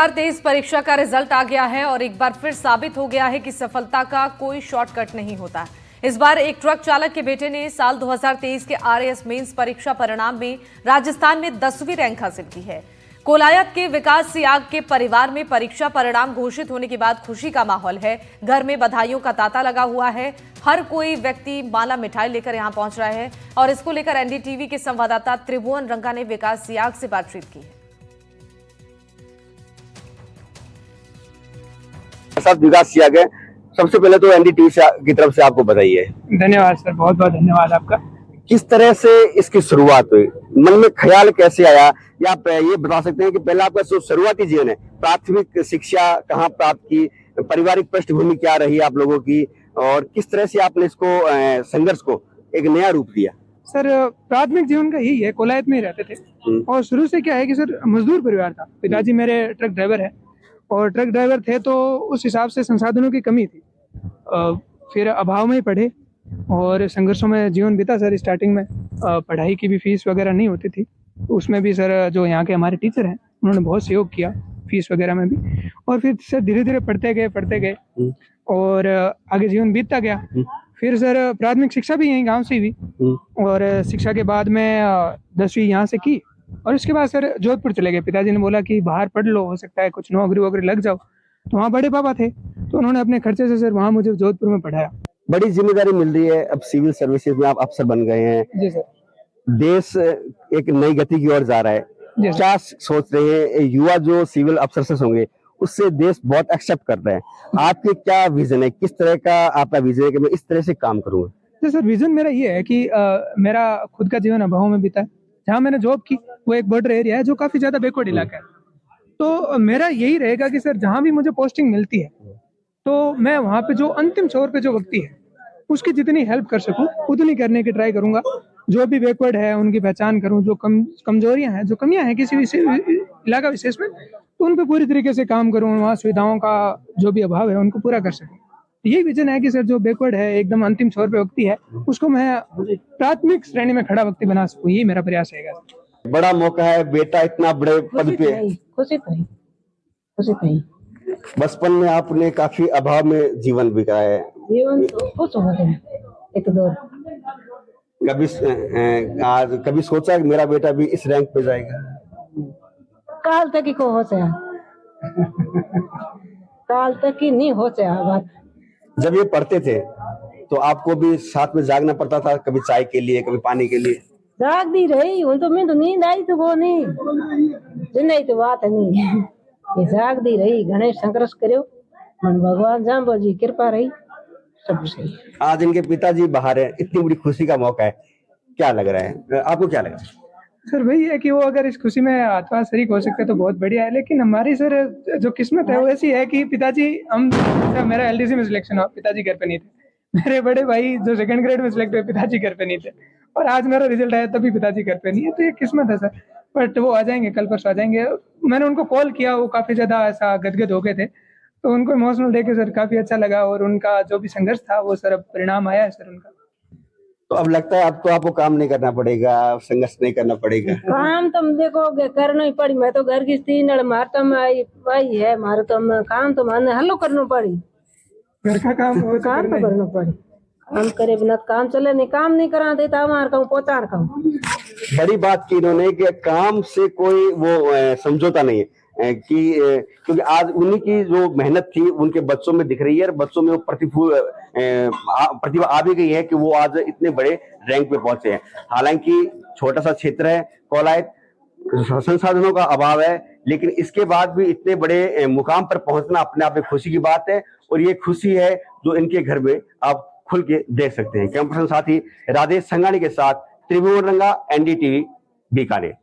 2023 परीक्षा का रिजल्ट आ गया है और एक बार फिर साबित हो गया है कि सफलता का कोई शॉर्टकट नहीं होता। इस बार एक ट्रक चालक के बेटे ने साल 2023 के आरएएस मेंस परीक्षा परिणाम में राजस्थान में 10वीं रैंक हासिल की है। कोलायत के विकास सियाग के परिवार में परीक्षा परिणाम घोषित होने के बाद खुशी का माहौल है। घर में बधाइयों का तांता लगा हुआ है। हर कोई व्यक्ति माला मिठाई लेकर यहां पहुंच रहा है और इसको लेकर एनडीटीवी के संवाददाता त्रिभुवन रंगा ने विकास सियाग से बातचीत की है। विकास सियाग है, सबसे पहले तो एनडीटीवी की तरफ से आपको बधाई है। धन्यवाद सर, बहुत बहुत धन्यवाद आपका। किस तरह से इसकी शुरुआत हुई, मन में ख्याल कैसे आया, या आप ये बता सकते हैं कि पहले आपका जो शुरुआती जीवन है, प्राथमिक शिक्षा कहाँ प्राप्त की, पारिवारिक पृष्ठभूमि क्या रही आप लोगों की, और किस तरह से आपने इसको संघर्ष को एक नया रूप दिया? सर प्राथमिक जीवन का यही है, कोलायत में ही रहते थे और शुरू से क्या है कि सर मजदूर परिवार था। पिताजी मेरे ट्रक ड्राइवर है और ट्रक ड्राइवर थे तो उस हिसाब से संसाधनों की कमी थी। फिर अभाव में ही पढ़े और संघर्षों में जीवन बीता सर। स्टार्टिंग में पढ़ाई की भी फीस वगैरह नहीं होती थी, उसमें भी सर जो यहाँ के हमारे टीचर हैं उन्होंने बहुत सहयोग किया फीस वगैरह में भी। और फिर सर धीरे धीरे पढ़ते गए और आगे जीवन बीतता गया। फिर सर प्राथमिक शिक्षा भी यहीं गांव से ही हुई और शिक्षा के बाद में 10वीं यहाँ से की और इसके बाद सर जोधपुर चले गए। पिताजी ने बोला कि बाहर पढ़ लो, हो सकता है कुछ नौकरी वगैरह लग जाओ। तो वहाँ बड़े पापा थे तो उन्होंने अपने खर्चे से सर वहाँ मुझे जोधपुर में पढ़ाया। बड़ी जिम्मेदारी मिल रही है, अब सिविल सर्विसेज में आप अफसर बन गए हैं। जी सर। देश एक नई गति की ओर जा रहा है। क्या सोच रहे हैं युवा जो सिविल अफसर होंगे, उससे देश बहुत एक्सेप्ट करता है। आपके क्या विजन है, किस तरह का आपका विजन है कि मैं इस तरह से काम करूंगा? जी सर, विजन मेरा ये है कि मेरा खुद का जीवन अभाव में बीता है। जहाँ मैंने जॉब की वो एक बॉर्डर एरिया है जो काफी ज्यादा बैकवर्ड इलाका है। तो मेरा यही रहेगा कि सर जहाँ भी मुझे पोस्टिंग मिलती है तो मैं वहाँ पे जो अंतिम छोर पे जो व्यक्ति है उसकी जितनी हेल्प कर सकूं उतनी करने की ट्राई करूंगा। जो भी बैकवर्ड है उनकी पहचान करूं, जो कमजोरियां हैं, जो कमियां हैं किसी भी इलाका विशेष में, तो उन पे पूरी तरीके से काम करूं। वहाँ सुविधाओं का जो भी अभाव है उनको पूरा कर सकूं। यही विजन है कि सर जो बैकवर्ड है, एकदम अंतिम छोर पे व्यक्ति है, उसको मैं प्राथमिक श्रेणी में खड़ा व्यक्ति बना सकूं। यही मेरा प्रयास रहेगा। बड़ा मौका है, बेटा इतना बड़े पद पे। खुशी तो ही। बचपन में आपने काफी अभाव में जीवन बिताया है। जीवन तो कुछ होते हैं एक दौर। कभी सोचा कि मेरा बेटा भी इस रैंक पे जाएगा? काल तक ही को हो से काल तक ही नहीं हो से बात। जब ये पढ़ते थे तो आपको भी साथ में जागना पड़ता था, कभी चाय के लिए, कभी पानी के लिए? जाग दी रही हूँ तो मैं तो नींद आई तो वो नहीं जिन्हें तो बात नहीं ये जाग दी रही। गणेश संघर्ष करो, मन भगवान जाम्बो जी कृपा रही, सब सही। आज इनके पिताजी बाहर है, इतनी बड़ी खुशी का मौका है, क्या लग रहा है आपको? क्या लग रहा है? सर वही है कि वो अगर इस खुशी में आत्मा शरीक हो सकते तो बहुत बढ़िया है। लेकिन हमारी सर जो किस्मत है वो ऐसी है कि पिताजी मेरा एलडीसी में सिलेक्शन हुआ, पिताजी घर पे नहीं थे। मेरे बड़े भाई जो सेकंड ग्रेड में सिलेक्ट हुए, पिताजी घर पे नहीं थे। और आज मेरा रिजल्ट आया तभी पिताजी घर पे नहीं है। तो ये किस्मत है सर, बट वो आ जाएंगे, कल परसों आ जाएंगे। मैंने उनको कॉल किया, वो काफी ज्यादा ऐसा गदगद हो गए थे, तो उनको इमोशनल देके सर काफी अच्छा लगा। और उनका जो भी संघर्ष था वो सर अब परिणाम आया है सर उनका। तो अब लगता है अब तो आपको काम नहीं करना पड़ेगा, संघर्ष नहीं करना पड़ेगा? काम तुम देखोगे करना ही पड़ी। मैं तो घर की स्त्री मारता आई है, मारे तो काम तो मारने हल्लो करना पड़ी। घर का काम तो करना पड़ी। काम करे बिना काम चले नहीं, काम नहीं करा देता हमारे कहूँ पोता कहूँ। बड़ी बात की इन्होंने कि काम से कोई वो समझौता नहीं है कि क्योंकि आज उन्हीं की जो मेहनत थी उनके बच्चों में दिख रही है और बच्चों में वो प्रतिभा आ भी गई है कि वो आज इतने बड़े रैंक पे पहुंचे हैं। हालांकि छोटा सा क्षेत्र है कोलायत, संसाधनों का अभाव है, लेकिन इसके बाद भी इतने बड़े मुकाम पर पहुंचना अपने आप में खुशी की बात है। और ये खुशी है जो इनके घर में आप खुल के देख सकते हैं। कैंपस साथी राजेश संघानी के साथ त्रिभुवन रंगा, एनडीटीवी बीकानेर।